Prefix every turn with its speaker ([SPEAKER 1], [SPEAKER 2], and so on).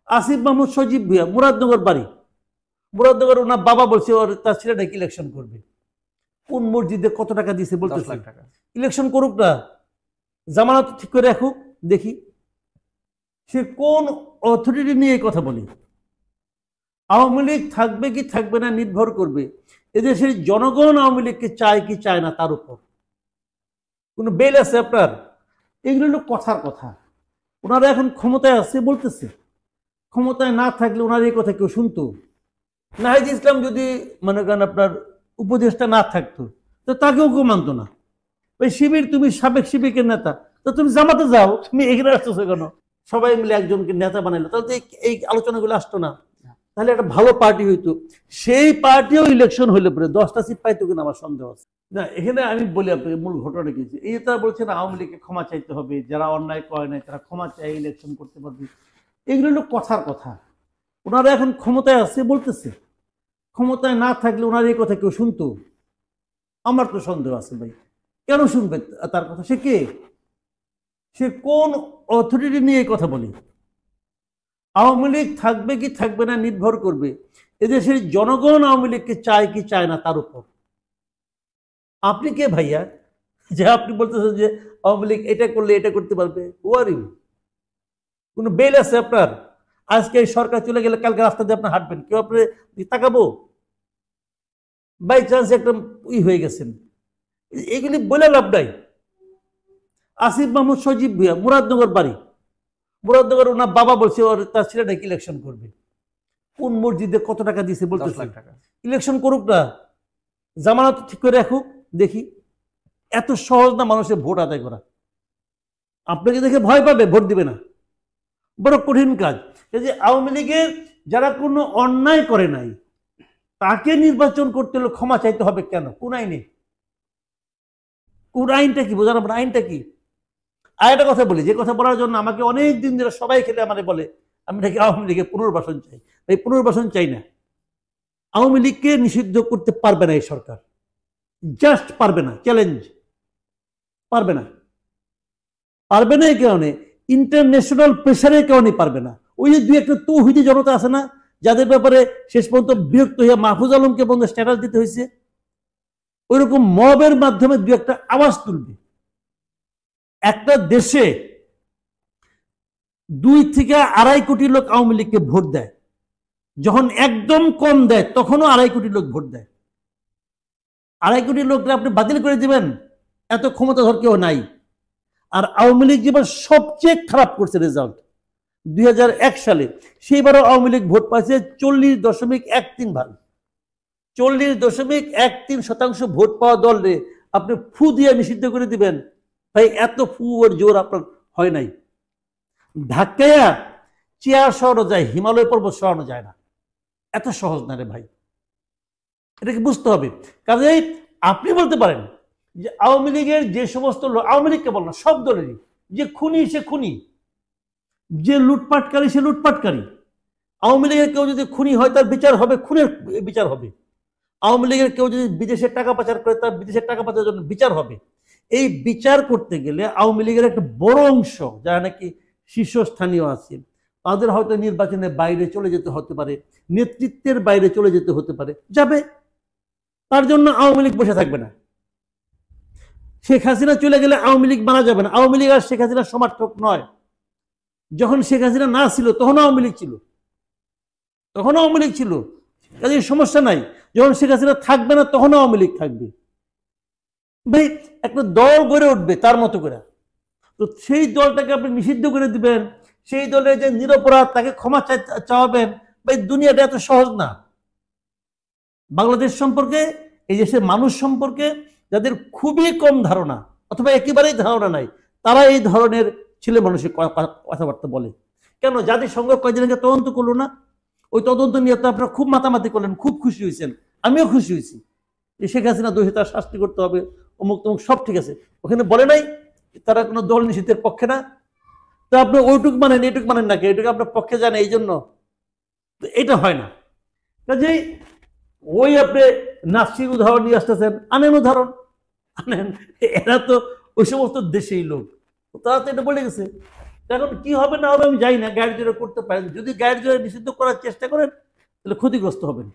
[SPEAKER 1] আসিফ মাহমুদ সজীব ভুঁইয়া মুরাদনগর বাড়ি, মুরাদনগর ওনার বাবা বলছে ওর তার ছেলে নাকি ইলেকশন করবে। কোন মসজিদে কত টাকা দিয়েছে বলতে,
[SPEAKER 2] 10 লাখ টাকা।
[SPEAKER 1] ইলেকশন করুক না, জামানত ঠিক করে রাখুক দেখি সে কোন অথরিটি নিয়ে এই কথা বলে। আওয়ামী লীগ থাকবে কি থাকবে না নির্ভর করবে এদেশের জনগণ আওয়ামী লীগকে চায় কি চায় না তার উপর। কোনো বেল আছে আপনার? এগুলো হলো কথার কথা। ওনারা এখন ক্ষমতায় আছে বলতেছে, ক্ষমতায় না থাকলে ওনার এই কথা কেউ শুনতো? নাহিদ ইসলাম যদি মনে করেন আপনার উপদেষ্টা না থাকতো তো তাকেও কেউ মানতো না। ওই শিবির, তুমি সাবেক শিবিরের নেতা, তো তুমি জামাতে যাও, তুমি এখানে আসতেছো কেন? সবাই মিলে একজনকে নেতা বানাইলো, তাহলে তো এই আলোচনাগুলো আসতো না। তাহলে একটা ভালো পার্টি হইতো, সেই পার্টিও ইলেকশন হইলে পরে 10টা সিট পাইতো কিনা আমার সন্দেহ আছে। না, এখানে আমি বলি আপনাকে মূল ঘটনা কি, এই তারা বলছেন আওয়ামী লীগকে ক্ষমা চাইতে হবে, যারা অন্যায় করে নাই তারা ক্ষমা চাই ইলেকশন করতে পারবে। এগুলো হলো কথার কথা। ওনারা এখন ক্ষমতায় আছে বলতেছে, ক্ষমতায় না থাকলে ওনার এই কথা কেউ শুনতো? আমার তো সন্দেহ আছে ভাই, কেন শুনবে তার কথা? সে কে? সে কোন অথরিটি নিয়ে এই কথা বলে? আওয়ামী লীগ থাকবে কি থাকবে না নির্ভর করবে এদেশের জনগণ আওয়ামী লীগকে চায় কি চায় না তার উপর। আপনি কে ভাইয়া যে আপনি বলতেছেন যে আওয়ামী লীগ এটা করলে এটা করতে পারবে? ওয়ারিং কোনো বেল আছে আপনার? আজকে এই সরকার চলে গেলে কালকে রাস্তা দিয়ে আপনি হাঁটবেন, কেউ আপনি তাকাবো? বাই চান্স একটা হয়ে গেছেন, এগুলি বলে লাভ নাই। আসিফ মাহমুদ সজীব ভুঁইয়া মুরাদনগর বাড়ি, মুরাদনগর ওনার বাবা বলছে ওর তার ছেলে নাকি ইলেকশন করবে। কোন মসজিদে কত টাকা দিয়েছে বলতে,
[SPEAKER 2] 10 লাখ টাকা।
[SPEAKER 1] ইলেকশন করুক না, জামানত ঠিক করে রাখুক দেখি। এত সহজ না মানুষের ভোট আদায় করা। আপনাকে দেখে ভয় পাবে, ভোট দিবে না, বড় কঠিন কাজ। এই যে আওয়ামী লীগের যারা কোনো অন্যায় করে নাই তাকে নির্বাচন করতে হলে ক্ষমা চাইতে হবে কেন? কোন আইনে? কোন আইনটা কি বোঝানো? আইনটা কি? আর একটা কথা বলি, যে কথা বলার জন্য আমাকে অনেক দিন ধরে সবাই খেলে আমাকে বলে আমি নাকি আওয়ামী লীগের পুনর্বাসন চাই। এই পুনর্বাসন চাই না। আওয়ামী লীগকে নিষিদ্ধ করতে পারবে না এই সরকার, জাস্ট পারবে না, চ্যালেঞ্জ, পারবে না। পারবে না এই কারণে ইন্টারন্যাশনাল প্রেশারের কারণে পারবে না। ওই যে দুই একটা তৌহিদি জনতা আছে না, যাদের ব্যাপারে শেষ পর্যন্ত বিরক্ত হয়ে মাহফুজ আলমকে বন্ধ স্ট্যাটাস দিতে হয়েছে, ওই রকম মবের মাধ্যমে দুই একটা আওয়াজ তুলবে। একটা দেশে 2 থেকে 2.5 কোটি লোক আওয়ামী লীগকে ভোট দেয়, যখন একদম কম দেয় তখনও 2.5 কোটি লোক ভোট দেয়। 2.5 কোটি লোককে আপনি বাতিল করে দিবেন? এত ক্ষমতাধর কেউ নাই। আর আওয়ামী লীগ যেবার সবচেয়ে খারাপ করছে রেজাল্ট 2001 সালে, সেইবারও আওয়ামী লীগ ভোট পাইছে 40.13 ভাগ। 40.13% ভোট পাওয়া দলে আপনি ফু দিয়ে নিষিদ্ধ করে দিবেন? ভাই এত ফু ওর জোর আপনার হয় নাই। ধাক্কায়া চেয়ার সরানো যায়, হিমালয় পর্বত সরানো যায় না। এত সহজ না রে ভাই, এটাকে বুঝতে হবে। কাজেই আপনি বলতে পারেন যে আওয়ামী লীগের যে সমস্ত লোক, আওয়ামী লীগকে বল না, সব দলেরই, যে খুনি সে খুনি, যে লুটপাটকারী সে লুটপাটকারী। আওয়ামী লীগের কেউ যদি খুনি হয় তার বিচার হবে, খুনের বিচার হবে। আওয়ামী লীগের কেউ যদি বিদেশের টাকা পাচার করে তার বিদেশের টাকা পাচারের জন্য বিচার হবে। এই বিচার করতে গেলে আওয়ামী লীগের একটা বড় অংশ যারা নাকি শীর্ষস্থানীয় আছে তাদের হয়তো নির্বাচনের বাইরে চলে যেতে হতে পারে, নেতৃত্বের বাইরে চলে যেতে হতে পারে, যাবে। তার জন্য আওয়ামী লীগ বসে থাকবে না। শেখ হাসিনা চলে গেলে আওয়ামী লীগ মারা যাবে না। আওয়ামী লীগ আর শেখ হাসিনার সমর্থক নয়। যখন শেখ হাসিনা না ছিল তখন আওয়ামী লীগ ছিল, তখন আওয়ামী লীগ ছিল, কাজে সমস্যা নাই। যখন শেখ হাসিনা থাকবে না তখন আওয়ামী লীগ থাকবে। ভাই একটা দল গড়ে উঠবে তার মতো করে, তো সেই দলটাকে আপনি নিষিদ্ধ করে দিবেন, সেই দলের যে নিরপরাধ তাকে ক্ষমা চাওয়াবেন? ভাই দুনিয়াটা এত সহজ না। বাংলাদেশ সম্পর্কে, এই দেশের মানুষ সম্পর্কে যাদের খুবই কম ধারণা অথবা একেবারেই ধারণা নাই, তারা এই ধরনের ছেলে মানুষের কথাবার্তা বলে। কেন জাতিসংঘ কয়েকদিন আগে তদন্ত করলো না? ওই তদন্ত নিয়ে তো আপনারা খুব মাতামাতি করলেন, খুব খুশি হয়েছেন, আমিও খুশি হয়েছি যে শেখ হাসিনা দোষী, তার শাস্তি করতে হবে, অমুক তমুক সব ঠিক আছে। ওখানে বলে নাই তারা কোনো দল নিষিদ্ধের পক্ষে না। তো আপনি ওইটুক মানেন এইটুক মানেন নাকি? এইটুকু আপনার পক্ষে যান এই জন্য? এটা হয় না। কাজেই ওই আপনি নাসির উদাহরণ নিয়ে আসতেছেন, আনেন উদাহরণ, আনেন। এরা তো ওই সমস্ত দেশেই লোক, তারা তো এটা বলে গেছে। এখন কি হবে না হবে আমি জানি না, গায়ের জোরে করতে পারেন, যদি গায়ের জোরে নিষিদ্ধ করার চেষ্টা করেন তাহলে ক্ষতিগ্রস্ত হবেন।